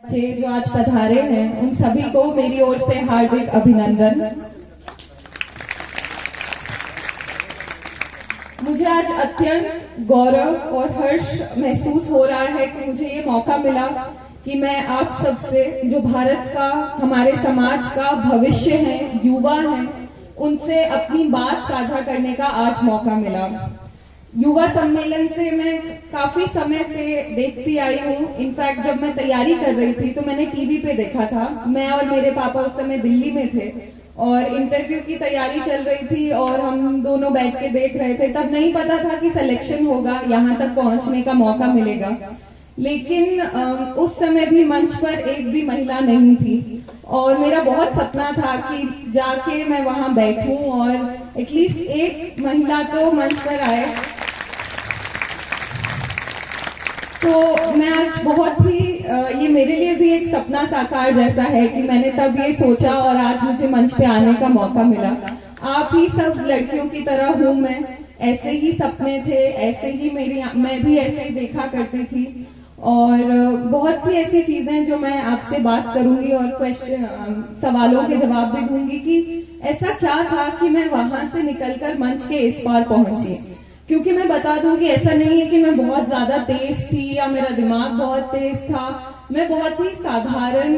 बच्चे जो आज पधारे हैं उन सभी को मेरी ओर से हार्दिक अभिनंदन। मुझे आज अत्यंत गौरव और हर्ष महसूस हो रहा है कि मुझे ये मौका मिला कि मैं आप सबसे जो भारत का, हमारे समाज का भविष्य है, युवा हैं, उनसे अपनी बात साझा करने का आज मौका मिला। युवा सम्मेलन से मैं काफी समय से देखती आई हूँ। इनफैक्ट जब मैं तैयारी कर रही थी तो मैंने टीवी पे देखा था। मैं और मेरे पापा उस समय दिल्ली में थे और इंटरव्यू की तैयारी चल रही थी और हम दोनों बैठ के देख रहे थे। तब नहीं पता था कि सिलेक्शन होगा, यहाँ तक पहुंचने का मौका मिलेगा। लेकिन उस समय भी मंच पर एक भी महिला नहीं थी और मेरा बहुत सपना था कि जाके मैं वहां बैठूं और एटलीस्ट एक महिला तो मंच पर आए। तो मैं आज बहुत ही ये मेरे लिए भी एक सपना साकार जैसा है कि मैंने तब ये सोचा और आज मुझे मंच पे आने का मौका मिला। आप ही सब लड़कियों की तरह हूं मैं, ऐसे ही सपने थे, ऐसे ही मैं भी ऐसे ही देखा करती थी और बहुत सी ऐसी चीजें जो मैं आपसे बात करूंगी और सवालों के जवाब भी दूंगी कि ऐसा क्या था कि मैं वहां से निकलकर मंच के इस पार पहुंची। क्योंकि मैं बता दूं कि ऐसा नहीं है कि मैं बहुत ज्यादा तेज थी या मेरा दिमाग बहुत तेज था। मैं बहुत ही साधारण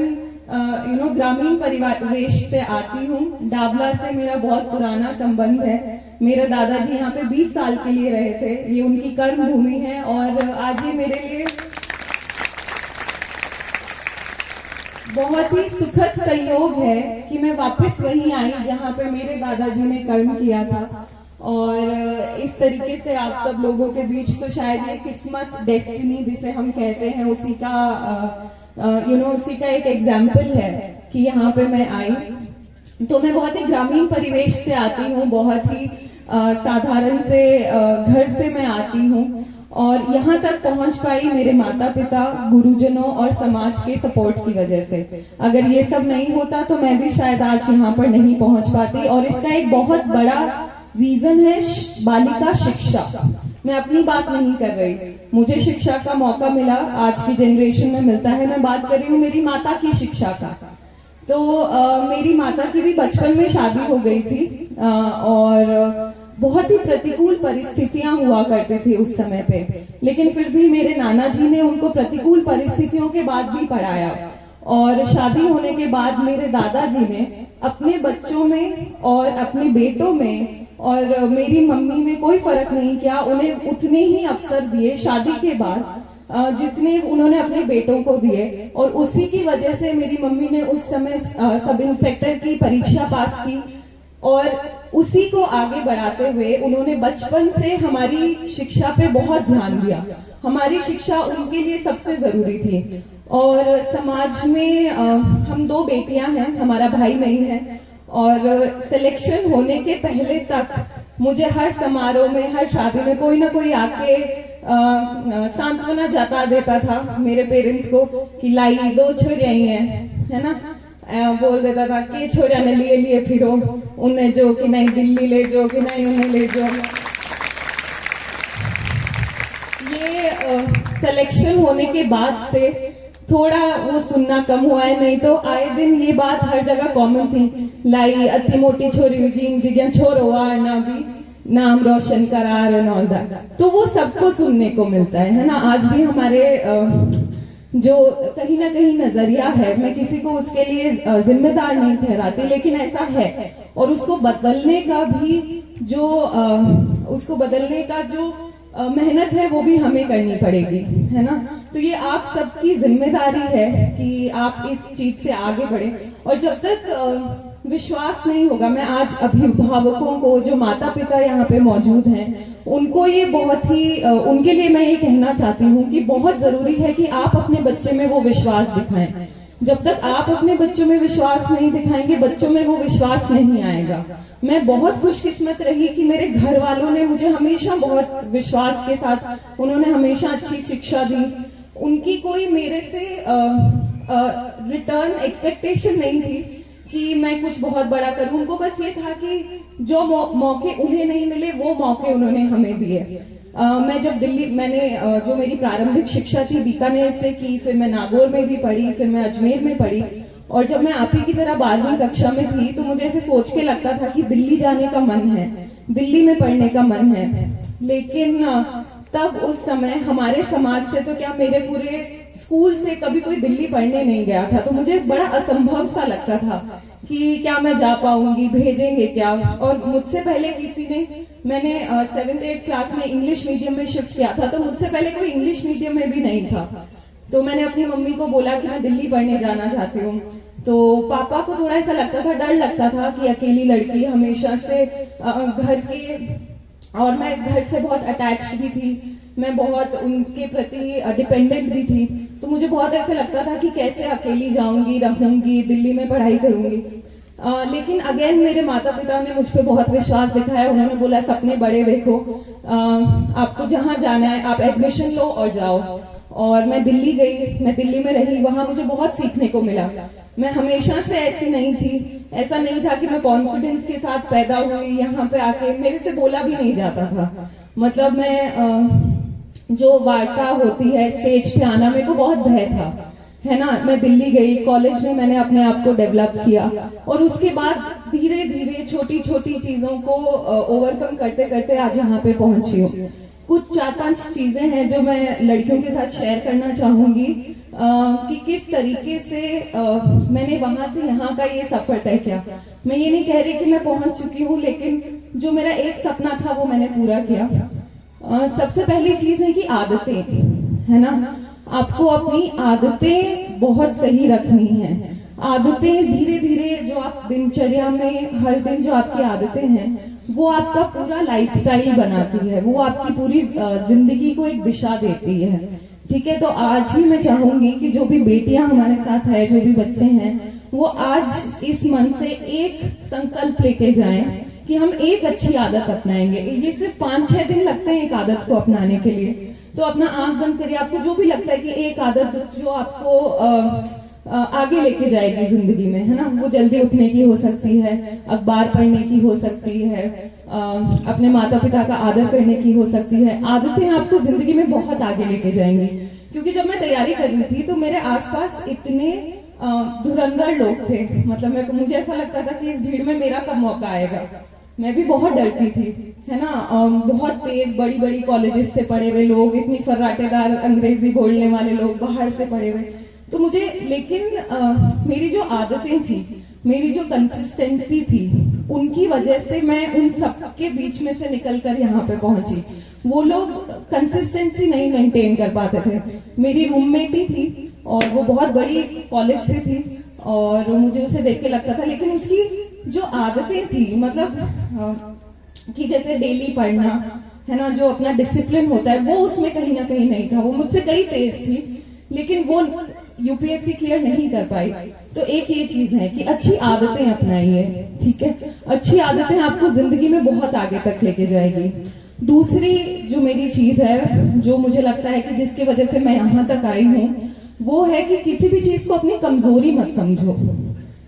ग्रामीण परिवेश से आती हूँ। डाबला से मेरा बहुत पुराना संबंध है। मेरे दादाजी यहाँ पे 20 साल के लिए रहे थे। ये उनकी कर्म भूमि है और आज ये मेरे लिए बहुत ही सुखद संयोग है कि मैं वापस वहीं आई जहाँ पे मेरे दादाजी ने कर्म किया था। और इस तरीके से आप सब लोगों के बीच तो शायद ये किस्मत, डेस्टिनी जिसे हम कहते हैं, उसी का एक एग्जाम्पल है कि यहाँ पे मैं आई। तो मैं बहुत ही ग्रामीण परिवेश से आती हूँ, बहुत ही साधारण से घर से मैं आती हूँ और यहाँ तक पहुंच पाई मेरे माता पिता, गुरुजनों और समाज के सपोर्ट की वजह से। अगर ये सब नहीं होता तो मैं भी शायद आज यहाँ पर नहीं पहुंच पाती। और इसका एक बहुत बड़ा रीजन है बालिका शिक्षा। मैं अपनी बात नहीं कर रही, मुझे शिक्षा का मौका मिला, आज की जनरेशन में मिलता है। मैं बात कर रही हूँ मेरी माता की शिक्षा का। तो मेरी माता की भी बचपन में शादी हो गई थी और बहुत ही प्रतिकूल परिस्थितियां हुआ करती थी उस समय पे। लेकिन फिर भी मेरे नाना जी ने उनको प्रतिकूल परिस्थितियों के बाद भी पढ़ाया और शादी होने के बाद मेरे दादाजी ने अपने बच्चों में और अपने बेटों में और मेरी मम्मी में कोई फर्क नहीं किया। उन्हें उतने ही अवसर दिए शादी के बाद जितने उन्होंने अपने बेटों को दिए। और उसी की वजह से मेरी मम्मी ने उस समय सब इंस्पेक्टर की परीक्षा पास की और उसी को आगे बढ़ाते हुए उन्होंने बचपन से हमारी शिक्षा पे बहुत ध्यान दिया। हमारी शिक्षा उनके लिए सबसे जरूरी थी। और समाज में हम 2 बेटियां हैं, हमारा भाई नहीं है। और सिलेक्शन होने के पहले तक मुझे हर समारोह में, हर शादी में कोई ना कोई आके सांत्वना जता देता था मेरे पेरेंट्स को कि लाई 2 छोरियां ही है ना। बोल देता था कि छोरिया ने लिए फिरो, उन्हें जो कि नहीं दिल्ली ले जाओ, कि नहीं उन्हें ले जाओ। ये सिलेक्शन होने के बाद से थोड़ा वो सुनना कम हुआ है, नहीं तो आए दिन ये बात हर जगह कॉमन थी। लाई अति मोटी छोरी हुई जगह छोरो ना भी नाम रोशन करा रहे ऑल दैट। तो वो सबको सुनने को मिलता है ना। आज भी हमारे जो कहीं ना कहीं नजरिया है, मैं किसी को उसके लिए जिम्मेदार नहीं ठहराती, लेकिन ऐसा है। और उसको बदलने का जो मेहनत है वो भी हमें करनी पड़ेगी, है ना। तो ये आप सबकी जिम्मेदारी है कि आप इस चीज से आगे बढ़े। और जब तक विश्वास नहीं होगा, मैं आज अभिभावकों को, जो माता पिता यहाँ पे मौजूद हैं, उनको ये बहुत ही उनके लिए मैं ये कहना चाहती हूँ कि बहुत जरूरी है कि आप अपने बच्चे में वो विश्वास दिखाएं। जब तक आप अपने बच्चों में विश्वास नहीं दिखाएंगे, बच्चों में वो विश्वास नहीं आएगा। मैं बहुत खुशकिस्मत रही कि मेरे घर वालों ने मुझे हमेशा बहुत विश्वास के साथ, उन्होंने हमेशा अच्छी शिक्षा दी। उनकी कोई मेरे से रिटर्न एक्सपेक्टेशन नहीं थी कि मैं कुछ बहुत बड़ा करूं। उनको बस ये था कि जो मौके उन्हें नहीं मिले वो मौके उन्होंने हमें दिए। मैं जब दिल्ली जो मेरी प्रारंभिक शिक्षा थी बीकानेर से की, फिर मैं नागौर में भी पढ़ी, फिर मैं अजमेर में पढ़ी, और जब मैं आप ही की तरह 12वीं कक्षा में थी तो मुझे ऐसे सोच के लगता था कि दिल्ली जाने का मन है, दिल्ली में पढ़ने का मन है। लेकिन तब उस समय हमारे समाज से तो क्या, मेरे पूरे स्कूल से कभी कोई दिल्ली पढ़ने नहीं गया था, तो मुझे बड़ा असंभव सा लगता था कि क्या मैं जा पाऊंगी, भेजेंगे क्या। और मुझसे पहले मैंने 7th 8th क्लास में इंग्लिश मीडियम में शिफ्ट किया था, तो मुझसे पहले कोई इंग्लिश मीडियम में भी नहीं था। तो मैंने अपनी मम्मी को बोला कि मैं दिल्ली पढ़ने जाना चाहती हूँ। तो पापा को थोड़ा ऐसा लगता था, डर लगता था कि अकेली लड़की हमेशा से घर के, और मैं घर से बहुत अटैच्ड भी थी, मैं बहुत उनके प्रति डिपेंडेंट भी थी, तो मुझे बहुत ऐसा लगता था कि कैसे अकेली जाऊंगी, रहूंगी, दिल्ली में पढ़ाई करूंगी। लेकिन अगेन मेरे माता पिता ने मुझ पे बहुत विश्वास दिखाया। उन्होंने बोला सपने बड़े देखो, आपको जहां जाना है आप एडमिशन लो और जाओ। और मैं दिल्ली गई, मैं दिल्ली में रही, वहां मुझे बहुत सीखने को मिला। मैं हमेशा से ऐसी नहीं थी, ऐसा नहीं था कि मैं कॉन्फिडेंस के साथ पैदा हुई, यहाँ पे आके मेरे से बोला भी नहीं जाता था। मतलब मैं जो वार्ता होती है स्टेज पे आना, मेरे को बहुत भय था, है ना। मैं दिल्ली गई, कॉलेज में मैंने अपने आप को डेवलप किया, और उसके बाद धीरे धीरे छोटी छोटी चीजों को ओवरकम करते करते आज यहाँ पे पहुंची हूँ। कुछ 4-5 चीजें हैं जो मैं लड़कियों के साथ शेयर करना चाहूंगी कि किस तरीके से मैंने वहां से यहाँ का ये सफर तय किया। मैं ये नहीं कह रही कि मैं पहुंच चुकी हूँ, लेकिन जो मेरा एक सपना था वो मैंने पूरा किया। सबसे पहली चीज है कि आदतें, है ना। आपको अपनी आदतें बहुत सही रखनी है। आदतें धीरे धीरे, जो आप दिनचर्या में हर दिन जो आपकी आदतें हैं, वो आपका पूरा लाइफस्टाइल बनाती है, वो आपकी पूरी जिंदगी को एक दिशा देती है। ठीक है, तो आज भी मैं चाहूंगी कि जो भी बेटियां हमारे साथ है, जो भी बच्चे हैं, वो आज इस मन से एक संकल्प लेके जाएं कि हम एक अच्छी आदत अपनाएंगे। ये सिर्फ 5-6 दिन लगते हैं एक आदत को अपनाने के लिए, तो अपना आंख बंद करिए। आपको जो भी लगता है कि एक आदत जो आपको आगे लेके जाएगी जिंदगी में, है ना, वो जल्दी उठने की हो सकती है, अखबार पढ़ने की हो सकती है, अपने माता पिता का आदर करने की हो सकती है। आदतें आपको जिंदगी में बहुत आगे लेके जाएंगी। क्योंकि जब मैं तैयारी कर रही थी तो मेरे आसपास इतने धुरंधर लोग थे, मतलब मुझे ऐसा लगता था कि इस भीड़ में मेरा कब मौका आएगा। मैं भी बहुत डरती थी, है ना। बहुत तेज बड़ी बड़ी कॉलेजेस से पढ़े हुए लोग, इतनी फर्राटेदार अंग्रेजी बोलने वाले लोग, बाहर से पढ़े हुए, तो मुझे, लेकिन मेरी जो आदतें थी, मेरी जो कंसिस्टेंसी थी, उनकी वजह से मैं उन सबके बीच में से निकलकर यहाँ पे पहुंची। वो लोग कंसिस्टेंसी नहीं मेंटेन कर पाते थे। मेरी रूममेट ही थी और वो बहुत बड़ी कॉलेज से थी, और मुझे उसे देख के लगता था, लेकिन उसकी जो आदतें थी, मतलब कि जैसे डेली पढ़ना, है ना, जो अपना डिसिप्लिन होता है, वो उसमें कहीं ना कहीं नहीं था। वो मुझसे कई तेज थी, लेकिन वो यूपीएससी क्लियर नहीं कर पाई। तो एक ये चीज है कि अच्छी आदतें अपनाइए, ठीक है। अच्छी आदतें आपको जिंदगी में बहुत आगे तक लेके जाएगी। दूसरी जो मेरी चीज है, जो मुझे लगता है कि जिसकी वजह से मैं यहाँ तक आई हूँ, वो है कि किसी भी चीज को अपनी कमजोरी मत समझो,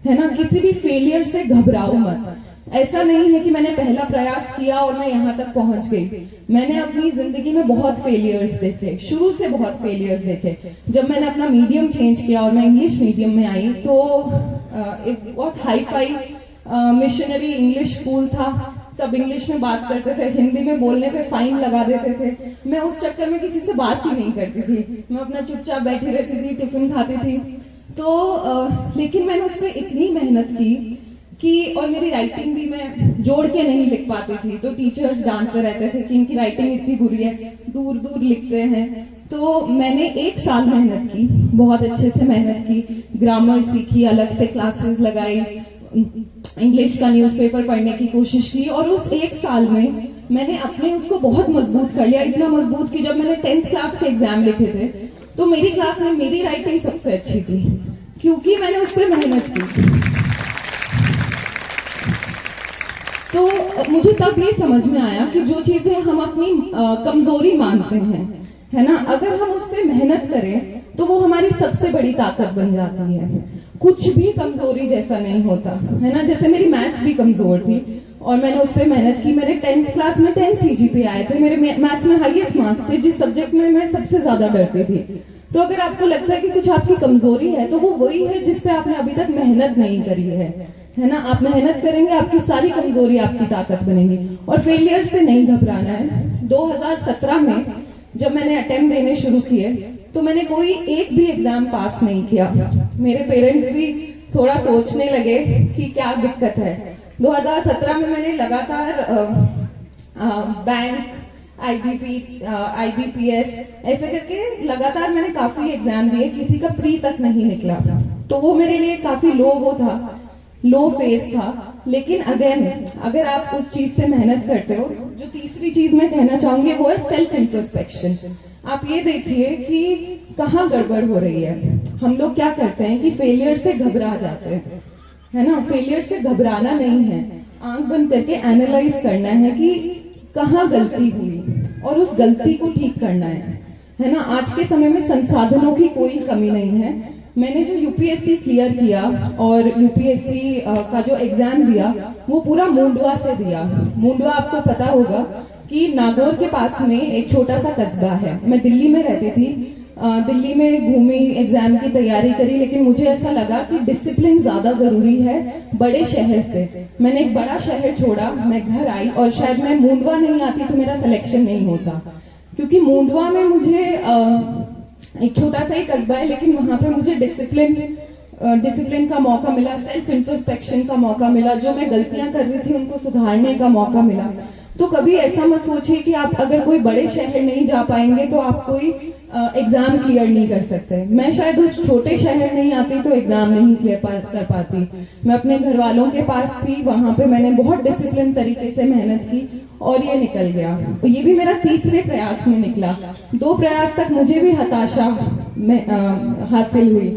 है ना। किसी भी फेलियर से घबराओ मत। ऐसा नहीं है कि मैंने पहला प्रयास किया और मैं यहाँ तक पहुंच गई। मैंने अपनी जिंदगी में बहुत फेलियर्स देखे, शुरू से बहुत फेलियर्स देखे। जब मैंने अपना मीडियम चेंज किया और मैं इंग्लिश मीडियम में आई, तो एक बहुत hi fi missionary English school था, सब इंग्लिश में बात करते थे, हिंदी में बोलने पे फाइन लगा देते थे। मैं उस चक्कर में किसी से बात ही नहीं करती थी, मैं अपना चुपचाप बैठी रहती थी, टिफिन खाती थी। तो लेकिन मैंने उस पर इतनी मेहनत की कि, और मेरी राइटिंग भी मैं जोड़ के नहीं लिख पाती थी, तो टीचर्स डांटते रहते थे कि इनकी राइटिंग इतनी बुरी है, दूर दूर लिखते हैं। तो मैंने 1 साल मेहनत की, बहुत अच्छे से मेहनत की, ग्रामर सीखी, अलग से क्लासेस लगाई, इंग्लिश का न्यूज़पेपर पढ़ने की कोशिश की, और उस 1 साल में मैंने अपने उसको बहुत मजबूत कर लिया। इतना मजबूत कि जब मैंने 10th क्लास के एग्जाम लिखे थे, तो मेरी क्लास में मेरी राइटिंग सबसे अच्छी थी, क्योंकि मैंने उस पर मेहनत की। तो मुझे तब ये समझ में आया कि जो चीजें हम अपनी कमजोरी मानते हैं, है ना, अगर हम उस पर मेहनत करें तो वो हमारी सबसे बड़ी ताकत बन जाती है। कुछ भी कमजोरी जैसा नहीं होता, है ना। जैसे मेरी मैथ्स भी कमजोर थी, और मैंने उस पर मेहनत की। मेरे 10th क्लास में 10 CGPA आए थे, मेरे मैथ्स में हाईएस्ट मार्क्स थे, जिस सब्जेक्ट में मैं सबसे ज्यादा डरती थी। तो अगर आपको लगता है कि कुछ आपकी कमजोरी है, तो वो वही है जिस पे आपने अभी तक मेहनत नहीं करी है ना। आप मेहनत करेंगे, आपकी सारी कमजोरी आपकी ताकत बनेगी। और फेलियर से नहीं घबराना है। 2017 में जब मैंने अटेम्प्ट देने शुरू किए, तो मैंने कोई एक भी एग्जाम पास नहीं किया। मेरे पेरेंट्स भी थोड़ा सोचने लगे कि क्या दिक्कत है। 2017 में मैंने लगातार बैंक, IBPS ऐसे करके लगातार मैंने काफी एग्जाम दिए, किसी का प्री तक नहीं निकला। तो वो मेरे लिए काफी लो फेज था। लेकिन अगेन, अगर आप उस चीज पे मेहनत करते हो, जो तीसरी चीज मैं कहना चाहूंगी वो है सेल्फ इंट्रोस्पेक्शन। आप ये देखिए कि कहाँ गड़बड़ हो रही है। हम लोग क्या करते हैं कि फेलियर से घबरा जाते हैं, है ना। फेलियर से घबराना नहीं है, आंख बंद करके एनालाइज करना है कि कहाँ गलती हुई और उस गलती को ठीक करना है ना। आज के समय में संसाधनों की कोई कमी नहीं है। मैंने जो यूपीएससी क्लियर किया और यूपीएससी का जो एग्जाम दिया, वो पूरा मुंडवा से दिया। मुंडवा आपको पता होगा कि नागौर के पास में एक छोटा सा कस्बा है। मैं दिल्ली में रहती थी, दिल्ली में घूमी, एग्जाम की तैयारी करी, लेकिन मुझे ऐसा लगा कि डिसिप्लिन ज्यादा जरूरी है बड़े शहर से। मैंने एक बड़ा शहर छोड़ा, मैं घर आई, और शायद मैं मुंडवा नहीं आती तो मेरा सिलेक्शन नहीं होता, क्योंकि मुंडवा में मुझे एक छोटा सा ही कस्बा है, लेकिन वहां पे मुझे डिसिप्लिन का मौका मिला, सेल्फ इंट्रोस्पेक्शन का मौका मिला, जो मैं गलतियां कर रही थी उनको सुधारने का मौका मिला। तो कभी ऐसा मत सोचिए कि आप अगर कोई बड़े शहर नहीं जा पाएंगे तो आप कोई एग्जाम क्लियर नहीं कर सकते। मैं शायद उस छोटे शहर नहीं आती तो एग्जाम नहीं क्लियर कर पाती। मैं अपने घर वालों के पास थी, वहां पे मैंने बहुत डिसिप्लिन तरीके से मेहनत की और ये निकल गया। तो ये भी मेरा तीसरे प्रयास में निकला। 2 प्रयास तक मुझे भी हताशा हासिल हुई।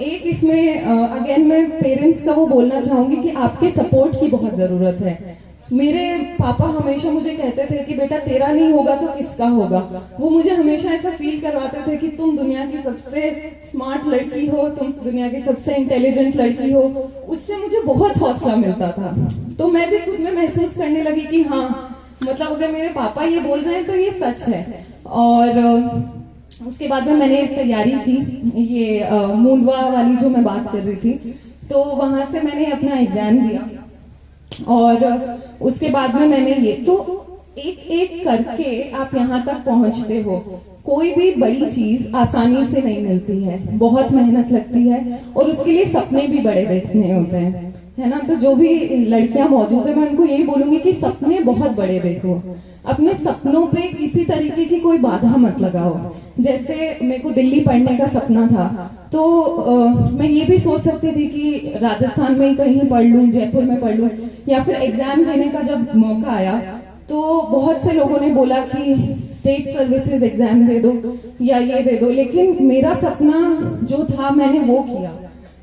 एक इसमें अगेन मैं पेरेंट्स का वो बोलना चाहूंगी कि आपके सपोर्ट की बहुत जरूरत है। मेरे पापा हमेशा मुझे कहते थे कि बेटा तेरा नहीं होगा तो किसका होगा। वो मुझे हमेशा ऐसा फील करवाते थे कि तुम दुनिया की सबसे स्मार्ट लड़की हो, तुम दुनिया की सबसे इंटेलिजेंट लड़की हो। उससे मुझे बहुत हौसला मिलता था। तो मैं भी खुद में महसूस करने लगी कि हाँ, मतलब अगर मेरे पापा ये बोल रहे हैं तो ये सच है। और उसके बाद में मैंने तैयारी की, ये मुंडवा वाली जो मैं बात कर रही थी, तो वहां से मैंने अपना एग्जाम दिया और उसके बाद में मैंने ये, तो एक एक करके आप यहाँ तक पहुंचते हो। कोई भी बड़ी चीज आसानी से नहीं मिलती है, बहुत मेहनत लगती है और उसके लिए सपने भी बड़े देखने होते हैं, है ना। तो जो भी लड़कियां मौजूद है, मैं उनको यही बोलूंगी कि सपने बहुत बड़े देखो। अपने सपनों पे किसी तरीके की कोई बाधा मत लगाओ। जैसे मेरे को दिल्ली पढ़ने का सपना था, तो मैं ये भी सोच सकती थी कि राजस्थान में ही कहीं पढ़ लूं, जयपुर में पढ़ लूं, या फिर एग्जाम देने का जब मौका आया तो बहुत से लोगों ने बोला कि स्टेट सर्विसेज एग्जाम दे दो या ये दे दो। लेकिन मेरा सपना जो था मैंने वो किया,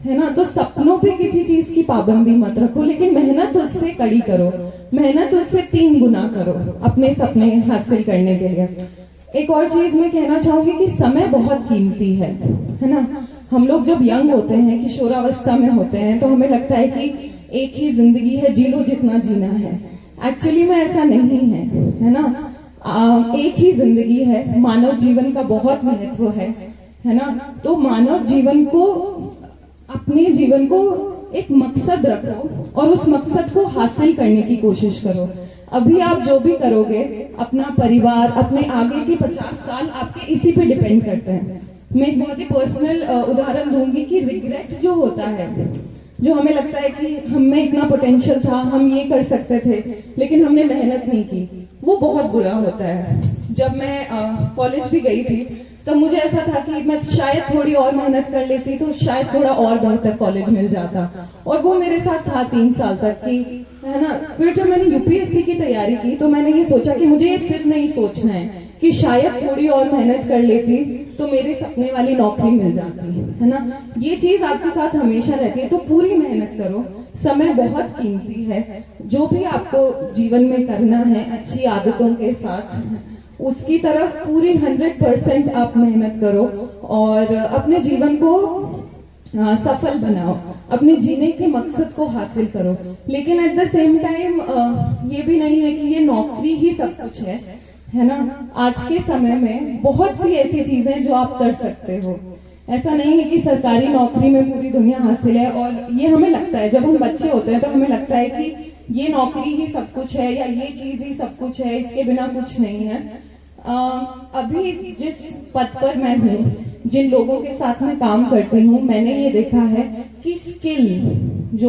है ना। तो सपनों पे किसी चीज की पाबंदी मत रखो, लेकिन मेहनत उससे कड़ी करो, मेहनत उससे 3 गुना करो अपने सपने हासिल करने के लिए। एक और चीज मैं कहना चाहूंगी कि समय बहुत कीमती है ना। हम लोग जब यंग होते हैं, किशोरावस्था में होते हैं, तो हमें लगता है कि एक ही जिंदगी है, जी लो जितना जीना है। एक्चुअली में ऐसा नहीं है ना। एक ही जिंदगी है, मानव जीवन का बहुत महत्व है ना। तो मानव जीवन को, अपने जीवन को एक मकसद रखो और उस मकसद को हासिल करने की कोशिश करो। अभी आप जो भी करोगे, अपना परिवार, अपने आगे के 50 साल आपके इसी पे डिपेंड करते हैं। मैं एक बहुत ही पर्सनल उदाहरण दूंगी कि रिग्रेट जो होता है, जो हमें लगता है कि हम में इतना पोटेंशियल था, हम ये कर सकते थे, लेकिन हमने मेहनत नहीं की, वो बहुत बुरा होता है। जब मैं कॉलेज भी गई थी, तब मुझे ऐसा था कि मैं शायद थोड़ी और मेहनत कर लेती तो शायद थोड़ा और बेहतर कॉलेज मिल जाता, और वो मेरे साथ था 3 साल तक की, है ना। फिर जब मैंने यूपीएससी की तैयारी की तो मैंने ये सोचा कि मुझे फिर नहीं सोचना है कि शायद थोड़ी और मेहनत कर लेती तो मेरे सपने वाली नौकरी मिल जाती, है ना। ये चीज आपके साथ हमेशा रहती है। तो पूरी मेहनत करो, समय बहुत कीमती है। जो भी आपको जीवन में करना है अच्छी आदतों के साथ, उसकी तरफ पूरी 100% आप मेहनत करो और अपने जीवन को सफल बनाओ, अपने जीने के मकसद को हासिल करो। लेकिन एट द सेम टाइम ये भी नहीं है कि ये नौकरी ही सब कुछ है ना। आज के समय में बहुत सी ऐसी चीजें जो आप कर सकते हो। ऐसा नहीं है कि सरकारी नौकरी में पूरी दुनिया हासिल है। और ये हमें लगता है, जब हम बच्चे होते हैं तो हमें लगता है कि ये नौकरी ही सब कुछ है या ये चीज ही सब कुछ है, इसके बिना कुछ नहीं है। अभी जिस पद पर मैं हूँ, जिन लोगों के साथ मैं काम करती हूँ, मैंने ये देखा है कि स्किल्ड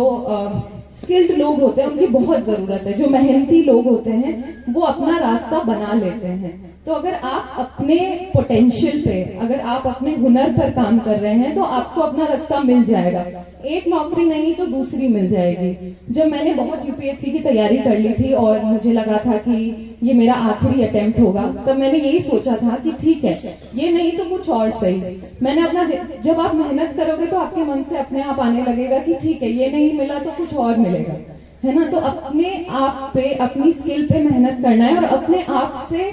लोग होते हैं उनकी बहुत जरूरत है। जो मेहनती लोग होते हैं वो अपना रास्ता बना लेते हैं। तो अगर आप अपने पोटेंशियल पे, अगर आप अपने हुनर पर काम कर रहे हैं तो आपको अपना रास्ता मिल जाएगा। एक नौकरी नहीं तो दूसरी मिल जाएगी। जब मैंने बहुत यूपीएससी की तैयारी कर ली थी और मुझे लगा था कि ये मेरा आखिरी अटेम्प्ट होगा, तब मैंने यही सोचा था कि ठीक है, ये नहीं तो कुछ और सही। मैंने अपना, जब आप मेहनत करोगे तो आपके मन से अपने आप आने लगेगा कि ठीक है, ये नहीं मिला तो कुछ और मिलेगा, है ना। तो अपने आप पे, अपनी स्किल पे मेहनत करना है और अपने आप से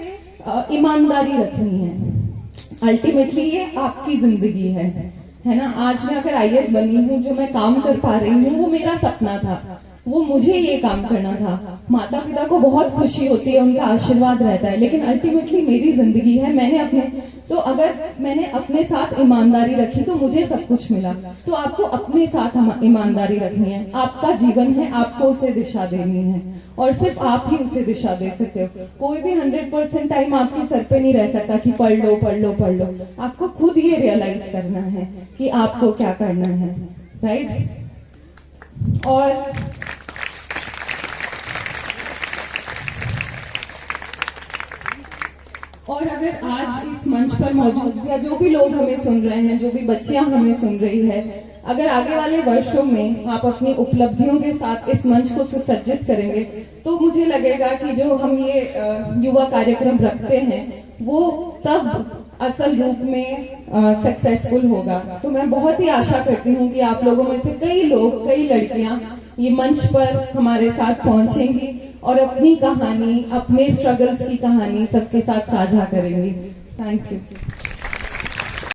ईमानदारी रखनी है। अल्टीमेटली ये आपकी जिंदगी है ना। आज मैं अगर आईएएस बनी हूँ, जो मैं काम कर पा रही हूँ, वो मेरा सपना था, वो मुझे ये काम करना था। माता पिता को बहुत खुशी होती है, उनका आशीर्वाद रहता है, लेकिन अल्टीमेटली मेरी जिंदगी है। तो अगर मैंने अपने साथ ईमानदारी रखी तो मुझे सब कुछ मिला। तो आपको अपने साथ ईमानदारी रखनी है। आपका जीवन है, आपको उसे दिशा देनी है और सिर्फ आप ही उसे दिशा दे सकते हो। कोई भी 100% टाइम आपके सर पे नहीं रह सकता कि पढ़ लो पढ़ लो पढ़ लो। आपको खुद ये रियलाइज करना है कि आपको क्या करना है, राइट। और अगर आज इस मंच पर मौजूद या जो भी लोग हमें सुन रहे हैं, जो भी बच्चियां हमें सुन रही है, अगर आगे वाले वर्षों में आप अपनी उपलब्धियों के साथ इस मंच को सुसज्जित करेंगे तो मुझे लगेगा कि जो हम ये युवा कार्यक्रम रखते हैं वो तब असल रूप में सक्सेसफुल होगा। तो मैं बहुत ही आशा करती हूँ कि आप लोगों में से कई लोग, कई लड़कियां ये मंच पर हमारे साथ पहुंचेंगी और अपनी कहानी, अपने स्ट्रगल्स की कहानी सबके साथ साझा करेंगी। Thank you.